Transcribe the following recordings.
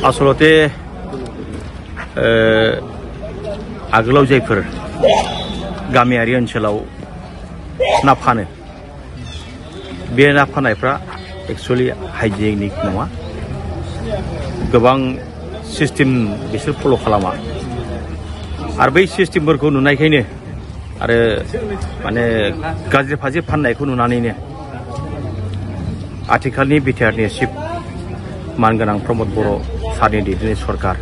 आसलते आगोलाव जायफोर गामियारि ओनसोलाव ना फानो बे ना फाननायफ्रा एक्चुअली हाइजेनिक नङा गोबां सिस्टेम बिसोर फल' खालामा आरो बै सिस्टेमफोरखौ नुनायखायनो आरो माने गाज्रि फाज्रि फाननायखौ नुनानैनो आथिखालनि बिटिआरनि चिफ मानगोनां प्रमद बर' सारनि दैदेननाय सरकार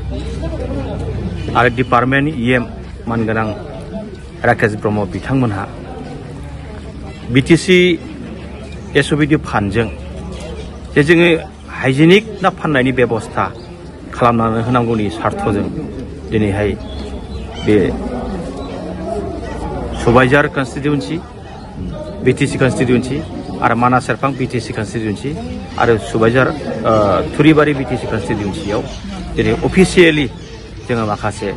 आरो डिपार्टमेन्ट इएम मानगोनां राकेश ब्रह्म बिथांमोनहा बिटिसि एसअबिडि फान्डजों जे जोङो हाइजेनिक ना फाननायनि बेबस्था खालामनानै होनांगौनि सार्थजों दिनैहाय बे सबाइझार कन्स्टिट्युएन्सि बिटिसि कन्स्टिट्युएन्सि आरो मानास सेरफां बिटिसि कन्स्टिट्युएन्सि आरो सबाइझार थुरिबारि बिटिसि कन्स्टिट्युएन्सियाव दिनै अफिसियेलि जोङो माखासे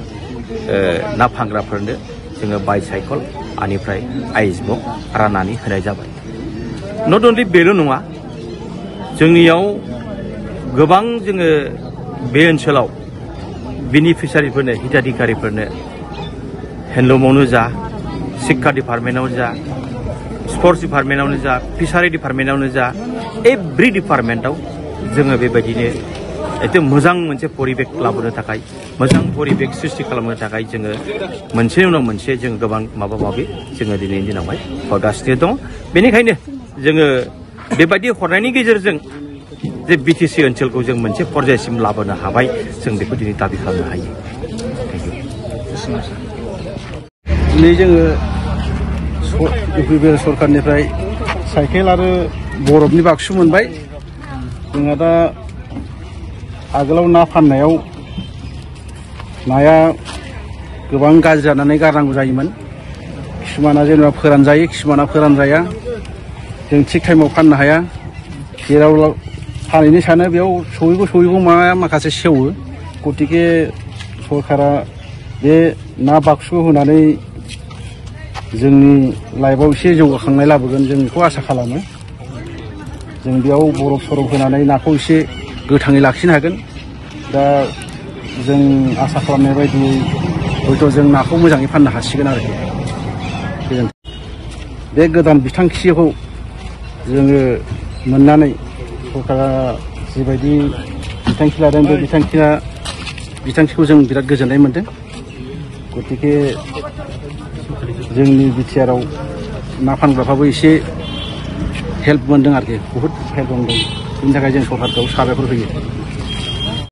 ना फानग्राफोरनो जोङो बाइसाइकेल आनिफ्राय आइस बक राननानै होनाय जाबाय नट अनलि बेल' नङा जोंनियाव गोबां जोङो बे ओनसोलाव बेनिफिसारिफोरनो हिताधिकारिफोरनो हेन्डलुमावनो जा शिक्षा डिपार्टमेन्टआवनो जा स्पर्ट्स डिपार्टमेन्टआवनो जा फिसारि डिपार्टमेन्टआवनो जा एभ्रि डिपार्टमेन्टआव जोङो बेबायदिनो एते मोजां मोनसे परिबेक लाबोनो थाखाय मोजां परिबेक सृष्टि खालामनो थाखाय जोङो मोनसेनि उनाव मोनसे जों गोबां माबा माबि जोङो दिनैनि दिनावहाय हरगासिनो दं बेनिखायनो जोङो बेबायदि हरनायनि गेजेरजों जे बिटिसि ओनसोलखौ जों मोनसे पर्यायसिम लाबोनो हाबाय जों बेखौ दिनै दाबि खालामनो हायो दिनै जोङो इउपिपिएल सरकारनिफ्राय साइकेल आरो बरफनि बाक्सु मोनबाय जोंहा दा आगोलाव ना फाननायाव नाया गोबां गाज्रि जानानै गारनांगौ जायोमोन किसुमाना जेनेबा फोरानजायो किसुमाना फोरानजाया जों थिग टाइमाव फाननो हाया जेराव फानहैनो सानो बेयाव सहैगौ माखासे सेवो गतिके सरकारा बे ना बाक्सु होनानै जोंनि लाइफआव एसे जौगाखांनाय लाबोगोन जों बेखौ आसा खालामो जों बेयाव बरफ सरफ होनानै नाखौ एसे गोथाङै लाखिनो हागोन दा जों आसा खालामनाय बायदियै हयथ' जों नाखौ मोजाङै फाननो हासिगोन आरोखि बे गोदान बिथांखिखौ जोङो मोननानै सरकारा जिबायदि बिथांखि लादों बे बिथांखिखौ जों बिराद गोजोननाय मोनदों गतिके जोंनि बिटिआरआव ना फानग्राफ्राबो एसे हेल्प मोनदों आरोखि बुहुद हेल्प मोनदों बेनि थाखाय जों सरकारखौ साबायखर होयो।